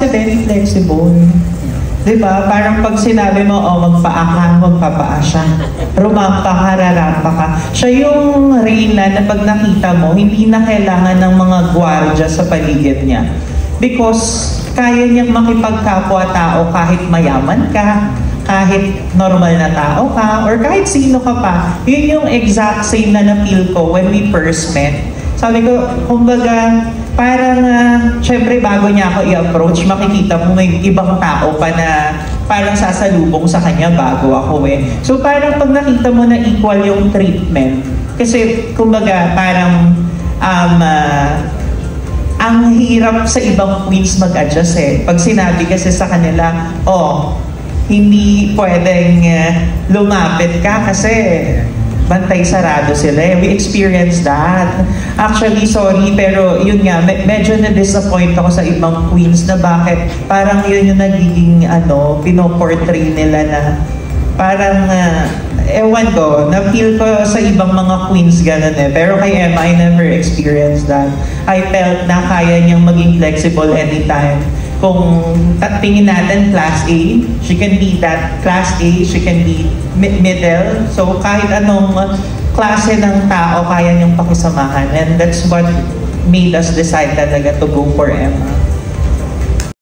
kasi very flexible. Diba? Parang pag sinabi mo, oh, magpaa ka, magpapaa siya. Rumampa ka, rarampa ka. Siya yung Reyna na pag nakita mo, hindi na kailangan ng mga gwardiya sa paligid niya. Because kaya niyang makipagkapwa-tao kahit mayaman ka, kahit normal na tao ka, or kahit sino ka pa. Yun yung exact same na na-feel ko when we first met. Sabi ko, kumbaga, parang, syempre bago niya ako i-approach, makikita mo may ibang tao pa na parang sasalubong sa kanya bago ako eh. So parang pag nakita mo na equal yung treatment, kasi kumbaga parang, ang hirap sa ibang queens mag-adjust eh. Pag sinabi kasi sa kanila, oh, hindi pwedeng lumapit ka kasi bantay sarado sila eh. We experienced that. Actually, sorry, pero yun nga, medyo na-disappoint ako sa ibang queens na bakit parang yun yung nagiging pinoportray nila na parang, ewan ko, na-feel ko sa ibang mga queens ganun eh. Pero kay Emma, I never experienced that. I felt na kaya niyang maging flexible anytime. Kung tingin natin class A, she can be that class A, she can be middle. So kahit anong klase ng tao kaya niyang pakisamahan. And that's what made us decide talaga to go for Emma.